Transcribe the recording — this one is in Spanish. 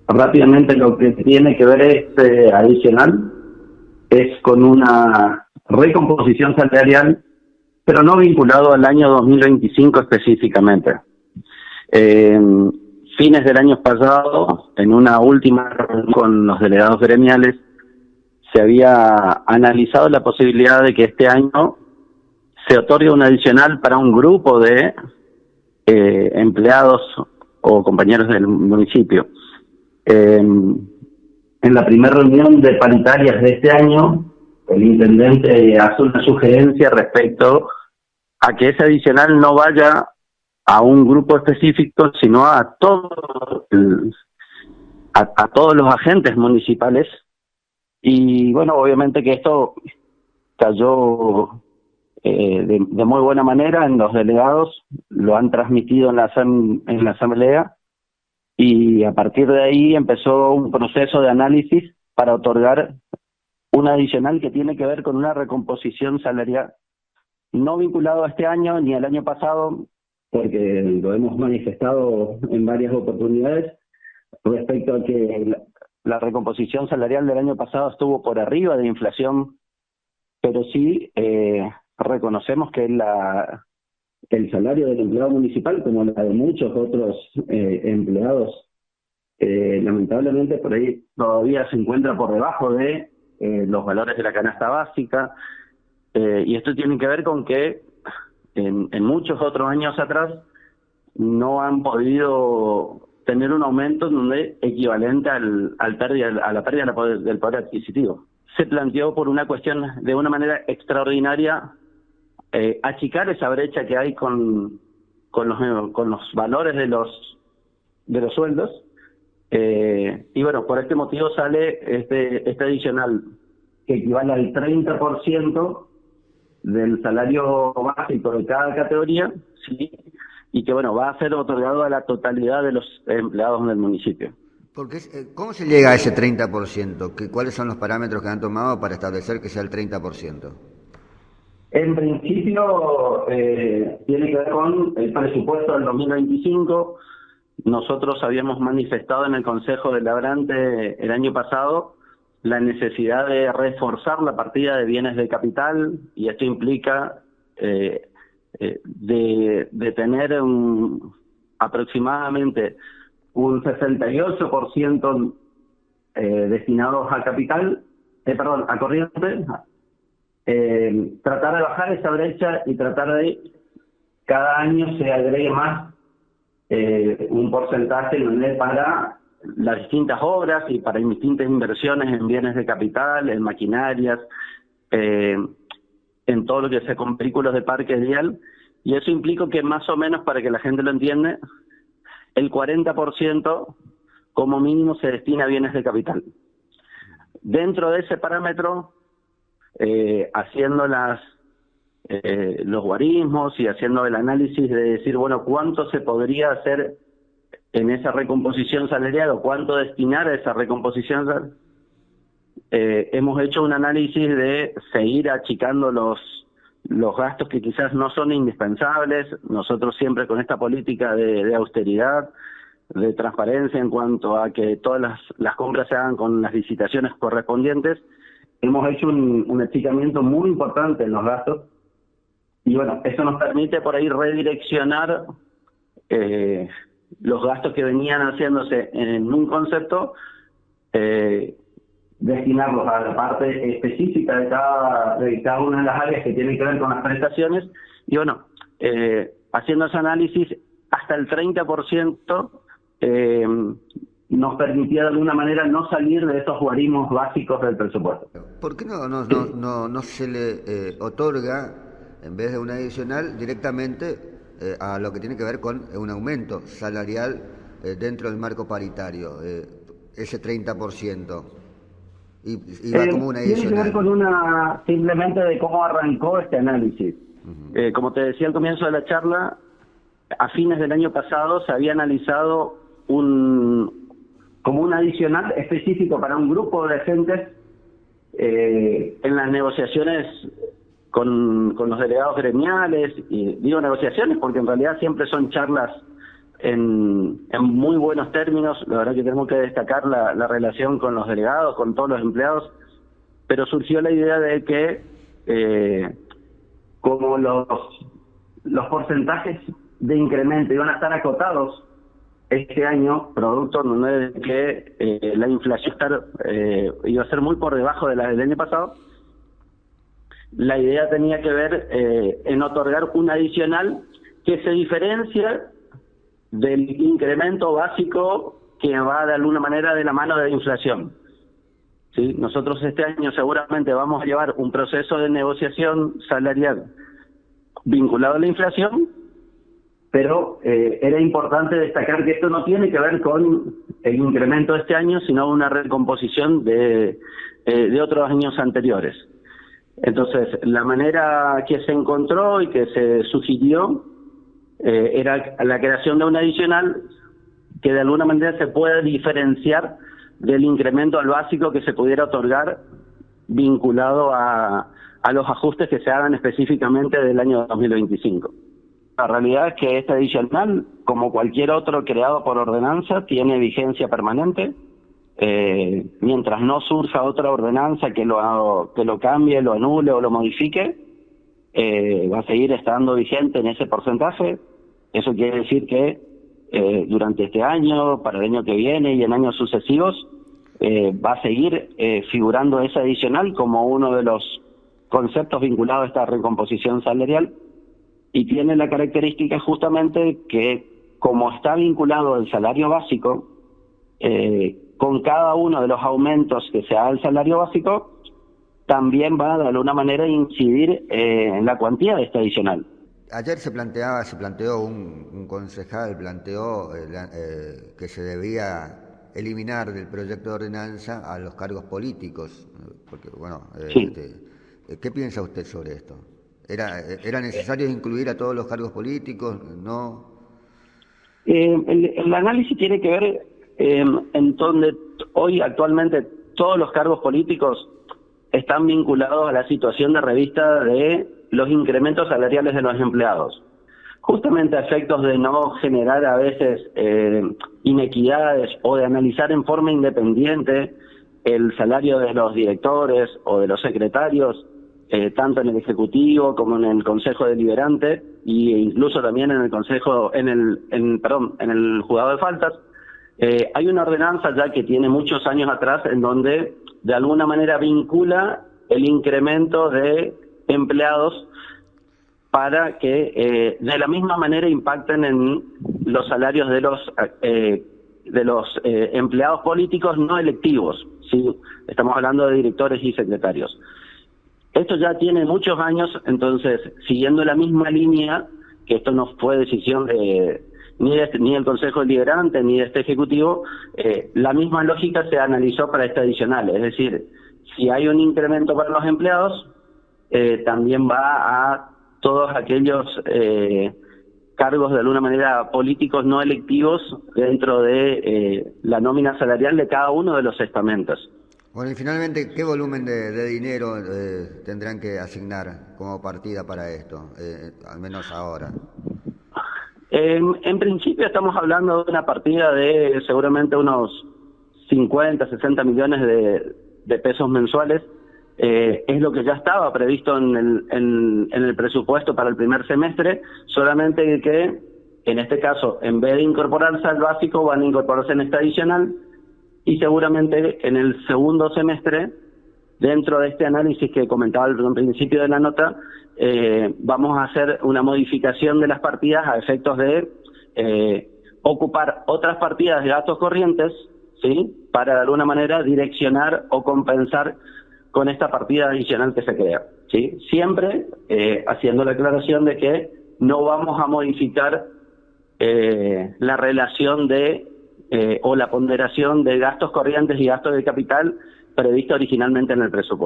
rápidamente lo que tiene que ver adicional es con una recomposición salarial, pero no vinculado al año 2025 específicamente. Eh, Fines del año pasado, en una última reunión con los delegados gremiales, se había analizado la posibilidad de que este año se otorgue un adicional para un grupo de empleados o compañeros del municipio. En la primera reunión de paritarias de este año, el intendente hace una sugerencia respecto a que ese adicional no vaya a un grupo específico, sino a todos los agentes municipales. Y bueno, obviamente que esto cayó de muy buena manera en los delegados, lo han transmitido en la asamblea, y a partir de ahí empezó un proceso de análisis para otorgar un adicional que tiene que ver con una recomposición salarial, no vinculado a este año ni al año pasado, porque lo hemos manifestado en varias oportunidades, respecto a que la recomposición salarial del año pasado estuvo por arriba de inflación, pero sí reconocemos que el salario del empleado municipal, como la de muchos otros empleados, lamentablemente por ahí todavía se encuentra por debajo de los valores de la canasta básica, y esto tiene que ver con que en muchos otros años atrás no han podido tener un aumento equivalente a la pérdida del poder adquisitivo. Se planteó por una cuestión de una manera extraordinaria achicar esa brecha que hay con los valores de los sueldos, y bueno, por este motivo sale este adicional que equivale al 30% del salario básico de cada categoría, ¿sí? Y que bueno, va a ser otorgado a la totalidad de los empleados del municipio. Porque, ¿cómo se llega a ese 30%? ¿Cuáles son los parámetros que han tomado para establecer que sea el 30%? En principio, tiene que ver con el presupuesto del 2025. Nosotros habíamos manifestado en el Consejo Deliberante el año pasado la necesidad de reforzar la partida de bienes de capital, y esto implica de tener aproximadamente un 68% destinados a capital, a corriente, tratar de bajar esa brecha y tratar de cada año se agregue más un porcentaje para las distintas obras y para distintas inversiones en bienes de capital, en maquinarias, en todo lo que sea con vehículos de parque vial, y eso implica que más o menos, para que la gente lo entienda, el 40% como mínimo se destina a bienes de capital. Dentro de ese parámetro, haciendo los guarismos y haciendo el análisis de decir, bueno, cuánto se podría hacer en esa recomposición salarial o cuánto destinar a esa recomposición salarial, hemos hecho un análisis de seguir achicando los gastos que quizás no son indispensables. Nosotros siempre con esta política de austeridad, de transparencia en cuanto a que todas las compras se hagan con las licitaciones correspondientes, hemos hecho un achicamiento muy importante en los gastos, y bueno, eso nos permite por ahí redireccionar los gastos que venían haciéndose en un concepto, destinarlos a la parte específica de cada una de las áreas que tienen que ver con las prestaciones, y bueno, haciendo ese análisis, hasta el 30% nos permitía de alguna manera no salir de esos guarismos básicos del presupuesto. ¿Por qué no se le otorga, en vez de un adicional, directamente a lo que tiene que ver con un aumento salarial dentro del marco paritario, ese 30%? Y va como una adicional. Tiene que ver con simplemente de cómo arrancó este análisis. Como te decía al comienzo de la charla, a fines del año pasado se había analizado como un adicional específico para un grupo de agentes en las negociaciones con los delegados gremiales, y digo negociaciones porque en realidad siempre son charlas en muy buenos términos. La verdad que tenemos que destacar la relación con los delegados, con todos los empleados, pero surgió la idea de que como los porcentajes de incremento iban a estar acotados este año, producto de que la inflación iba a ser muy por debajo de la del año pasado, la idea tenía que ver en otorgar un adicional que se diferencia del incremento básico que va de alguna manera de la mano de la inflación. ¿Sí? Nosotros este año seguramente vamos a llevar un proceso de negociación salarial vinculado a la inflación, pero era importante destacar que esto no tiene que ver con el incremento de este año, sino una recomposición de otros años anteriores. Entonces, la manera que se encontró y que se sugirió era la creación de un adicional que de alguna manera se pueda diferenciar del incremento al básico que se pudiera otorgar vinculado a los ajustes que se hagan específicamente del año 2025. La realidad es que este adicional, como cualquier otro creado por ordenanza, tiene vigencia permanente. Mientras no surja otra ordenanza que lo cambie, lo anule o lo modifique, va a seguir estando vigente en ese porcentaje. Eso quiere decir que durante este año, para el año que viene y en años sucesivos, va a seguir figurando ese adicional como uno de los conceptos vinculados a esta recomposición salarial, y tiene la característica justamente que, como está vinculado al salario básico, con cada uno de los aumentos que se haga al salario básico, también va de alguna manera a incidir en la cuantía de este adicional. Ayer se planteó un concejal, planteó que se debía eliminar del proyecto de ordenanza a los cargos políticos, porque bueno, sí. ¿Qué piensa usted sobre esto? ¿Era necesario incluir a todos los cargos políticos? ¿No? El análisis tiene que ver en donde hoy actualmente todos los cargos políticos están vinculados a la situación de revista de los incrementos salariales de los empleados. Justamente a efectos de no generar a veces inequidades o de analizar en forma independiente el salario de los directores o de los secretarios, tanto en el Ejecutivo como en el Consejo Deliberante e incluso también en el Consejo, en el Juzgado de Faltas. Hay una ordenanza ya que tiene muchos años atrás en donde de alguna manera vincula el incremento de empleados para que de la misma manera impacten en los salarios de los empleados políticos no electivos, ¿sí? Estamos hablando de directores y secretarios. Esto ya tiene muchos años, entonces, siguiendo la misma línea, que esto no fue decisión ni del Consejo Deliberante ni de este Ejecutivo, la misma lógica se analizó para este adicional. Es decir, si hay un incremento para los empleados, también va a todos aquellos cargos de alguna manera políticos no electivos dentro de la nómina salarial de cada uno de los estamentos. Bueno, y finalmente, ¿qué volumen de dinero tendrán que asignar como partida para esto, al menos ahora? En principio estamos hablando de una partida de seguramente unos 50, 60 millones de pesos mensuales. Es lo que ya estaba previsto en el presupuesto para el primer semestre, solamente que en este caso, en vez de incorporarse al básico, van a incorporarse en este adicional, y seguramente en el segundo semestre, dentro de este análisis que comentaba al principio de la nota, vamos a hacer una modificación de las partidas a efectos de ocupar otras partidas de gastos corrientes, ¿sí?, para de alguna manera direccionar o compensar con esta partida adicional que se crea, ¿sí? Siempre haciendo la aclaración de que no vamos a modificar la relación o la ponderación de gastos corrientes y gastos de capital prevista originalmente en el presupuesto.